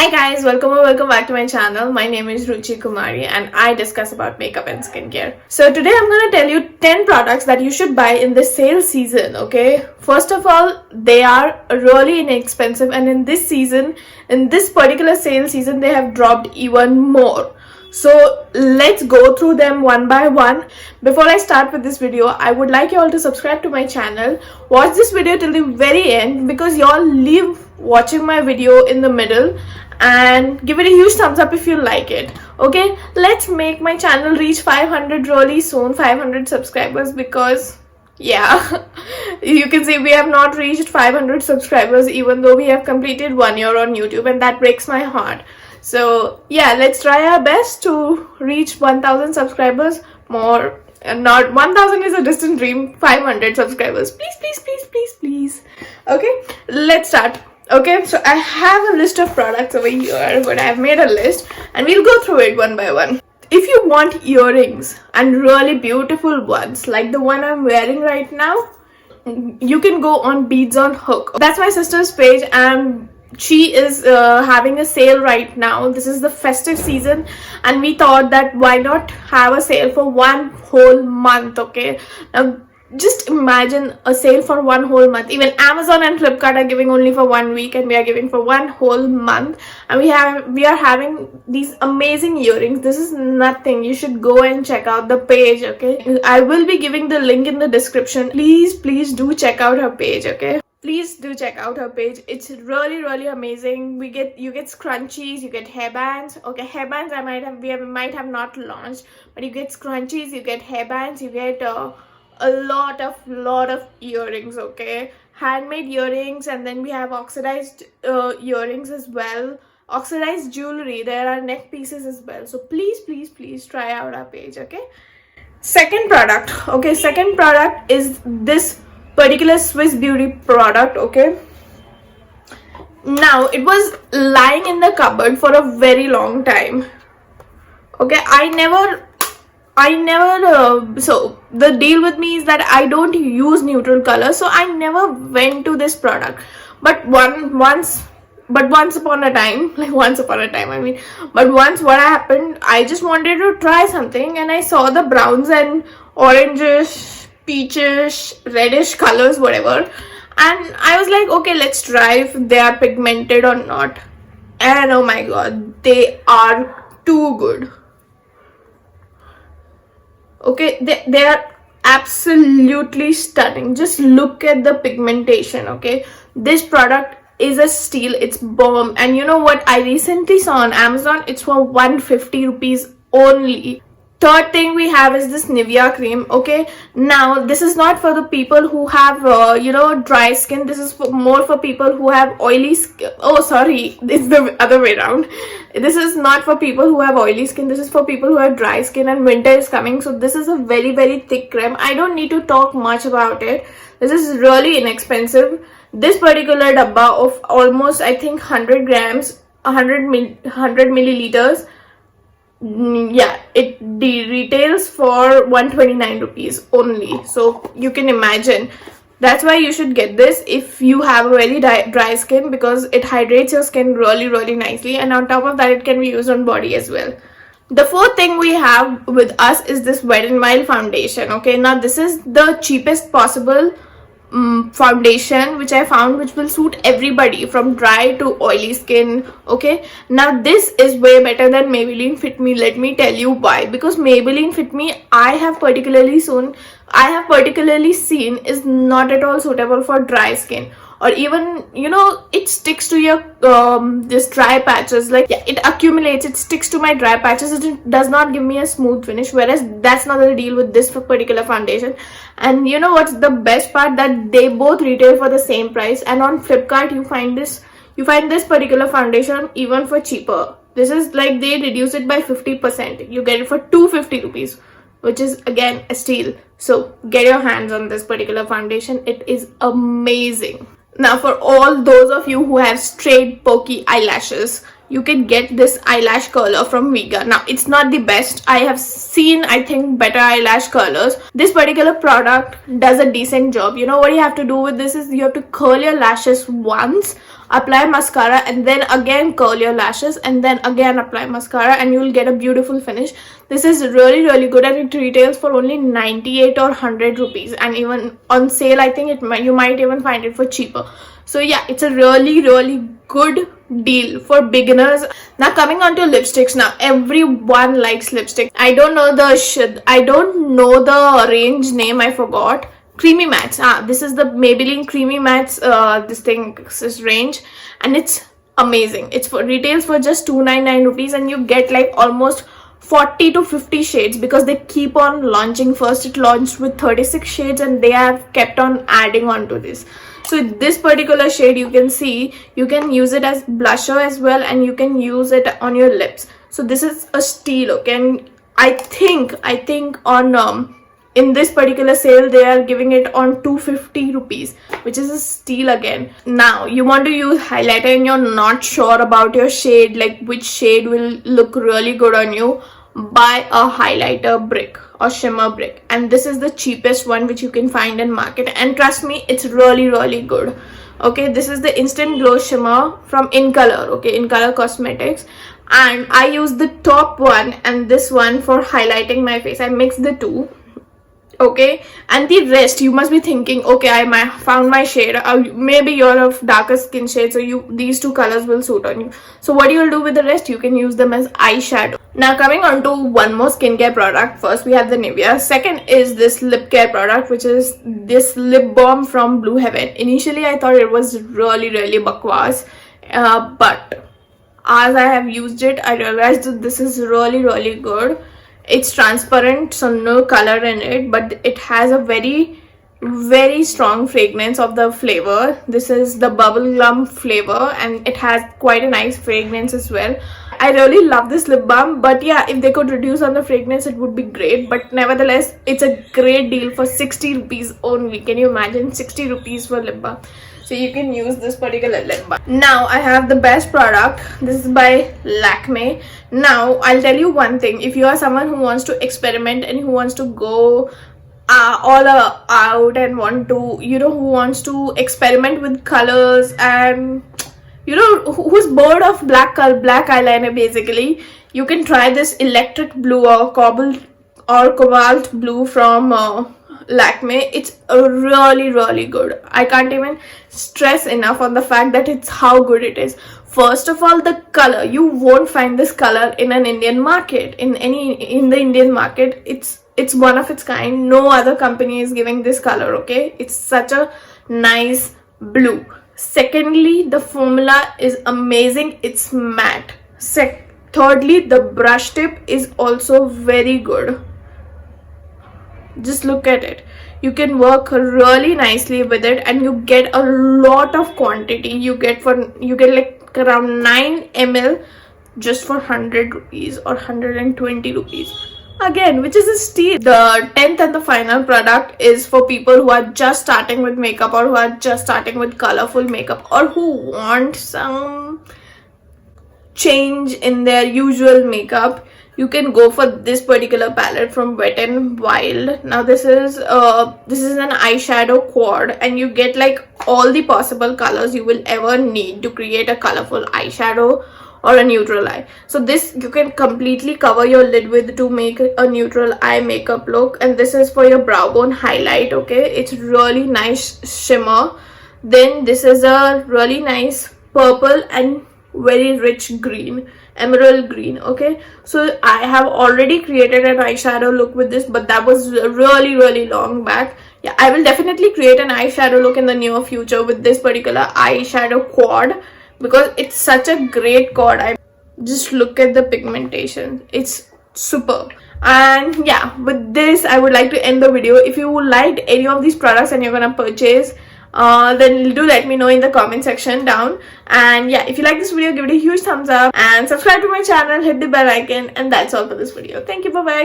Hi guys, welcome or welcome back to my channel. My name is Ruchi Kumari and I discuss about makeup and skincare. So today I'm going to tell you 10 products that you should buy in this sale season, okay? First of all, they are really inexpensive, and in this season, in this particular sale season, they have dropped even more. So let's go through them one by one. Before I start with this video, I would like you all to subscribe to my channel. Watch this video till the very end because you all leave watching my video in the middle, and give it a huge thumbs up if you like it. Okay, let's make my channel reach 500 really soon, 500 subscribers, because yeah, you can see we have not reached 500 subscribers even though we have completed 1 year on YouTube, and that breaks my heart. So yeah, let's try our best to reach 1000 subscribers more. And not 1000 is a distant dream, 500 subscribers, please. Okay, let's start. Okay, so I have a list of products over here, but I've made a list and we'll go through it one by one. If you want earrings and really beautiful ones like the one I'm wearing right now, you can go on Beads on Hook. That's my sister's page and she is having a sale right now. This is the festive season and we thought that why not have a sale for one whole month. Okay, now just imagine a sale for one whole month. Even Amazon and Flipkart are giving only for 1 week, and we are giving for one whole month. And we are having these amazing earrings. This is nothing. You should go and check out the page. Okay, I will be giving the link in the description. Please do check out her page. Okay, please do check out her page. It's really amazing. You get scrunchies, you get hairbands. Okay, hairbands we might have not launched, but you get scrunchies, you get hairbands, you get a lot of earrings. Okay, handmade earrings, and then we have oxidized earrings as well, oxidized jewelry. There are neck pieces as well. So please try out our page. Okay, second product is this particular Swiss Beauty product. Okay, now it was lying in the cupboard for a very long time. Okay, I never so the deal with me is that I don't use neutral colors, so I never went to this product. But once upon a time, what happened, I just wanted to try something and I saw the browns and oranges, peachish, reddish colors, whatever, and I was like, okay, let's try if they are pigmented or not. And oh my god, they are too good. Okay, they are absolutely stunning. Just look at the pigmentation. Okay, this product is a steal. It's bomb. And you know what, I recently saw on Amazon, it's for 150 rupees only. Third thing we have is this Nivea cream. Okay, now this is not for the people who have dry skin. This is more for people who have oily skin. Oh sorry, it's the other way around. This is not for people who have oily skin. This is for people who have dry skin, and winter is coming, so this is a very thick cream. I don't need to talk much about it. This is really inexpensive. This particular dabba of almost, I think, 100 grams, 100 milliliters, yeah, it retails for 129 rupees only. So you can imagine, that's why you should get this if you have a very dry skin, because it hydrates your skin really nicely, and on top of that it can be used on body as well. The fourth thing we have with us is this Wet n Wild foundation. Okay, now this is the cheapest possible foundation which I found, which will suit everybody from dry to oily skin. Okay, now this is way better than Maybelline Fit Me. Let me tell you why. Because Maybelline Fit Me, I have particularly seen is not at all suitable for dry skin, or even, you know, it sticks to your this dry patches. Like, yeah, it accumulates, it sticks to my dry patches. It does not give me a smooth finish, whereas that's not the deal with this particular foundation. And you know what's the best part, that they both retail for the same price, and on Flipkart you find this particular foundation even for cheaper. This is like, they reduce it by 50%. You get it for 250 rupees, which is again a steal. So get your hands on this particular foundation. It is amazing. Now for all those of you who have straight pokey eyelashes, you can get this eyelash curler from Vega. Now it's not the best. I have seen, I think, better eyelash curlers. This particular product does a decent job. You know what you have to do with this is you have to curl your lashes once apply mascara, and then again curl your lashes, and then again apply mascara, and you will get a beautiful finish. This is really good, and it retails for only 98 or 100 rupees, and even on sale I think you might even find it for cheaper. So yeah, it's a really good deal for beginners. Now coming on to lipsticks. Now everyone likes lipstick. I don't know the range name, I forgot. Creamy mattes. This is the Maybelline Creamy Mattes this range, and it's amazing. It's for retails for just 299 rupees, and you get like almost 40 to 50 shades, because they keep on launching. First it launched with 36 shades, and they have kept on adding on to this. So this particular shade, you can see, you can use it as blusher as well, and you can use it on your lips. So this is a steal, okay? And I think on in this particular sale they are giving it on 250 rupees, which is a steal again. Now you want to use highlighter and you're not sure about your shade, like which shade will look really good on you, buy a highlighter brick or shimmer brick, and this is the cheapest one which you can find in market, and trust me, it's really good. Okay, this is the instant glow shimmer from In Color, okay, In Color Cosmetics, and I use the top one and this one for highlighting my face. I mix the two, okay, and the rest, you must be thinking, okay, I might found my shade, or maybe you're of darker skin shade, so these two colors will suit on you. So what you'll do with the rest, you can use them as eyeshadow. Now coming on to one more skincare product. First we have the Nivea. Second is this lip care product, which is this lip balm from Blue Heaven. Initially I thought it was really bakwas, but as I have used it, I realized that this is really good. It's transparent, so no color in it, but it has a very strong fragrance of the flavor. This is the bubblegum flavor, and it has quite a nice fragrance as well. I really love this lip balm, but yeah, if they could reduce on the fragrance, it would be great. But nevertheless, it's a great deal for 60 rupees only. Can you imagine 60 rupees for lip balm? So you can use this particular lip balm. Now I have the best product. This is by Lakme. Now I'll tell you one thing. If you are someone who wants to experiment and who wants to go all out and want to, who wants to experiment with colors, and who's bored of black eyeliner, basically, you can try this electric blue or cobalt blue from Lakme. It's really good. I can't even stress enough on the fact that it's how good it is. First of all, the color, you won't find this color in an Indian market. In the Indian market, it's one of its kind. No other company is giving this color, okay? It's such a nice blue. Secondly, the formula is amazing. It's matte. Thirdly, the brush tip is also very good. Just look at it. You can work really nicely with it, and you get a lot of quantity. You get like around 9 ml just for 100 rupees or 120 rupees. Again, which is a steal. The 10th and the final product is for people who are just starting with makeup, or who are just starting with colorful makeup, or who want some change in their usual makeup. You can go for this particular palette from Wet n Wild. Now this is an eyeshadow quad, and you get like all the possible colors you will ever need to create a colorful eyeshadow or a neutral eye. So this, you can completely cover your lid with to make a neutral eye makeup look, and this is for your brow bone highlight, okay? It's really nice shimmer. Then this is a really nice purple and very rich green, emerald green, okay? So I have already created an eyeshadow look with this, but that was really long back. Yeah, I will definitely create an eyeshadow look in the near future with this particular eyeshadow quad, because it's such a great quad. Just look at the pigmentation, it's superb. And yeah, with this I would like to end the video. If you liked any of these products and you're gonna purchase, then do let me know in the comment section down. And yeah, if you like this video, give it a huge thumbs up and subscribe to my channel, hit the bell icon, and that's all for this video. Thank you, bye bye.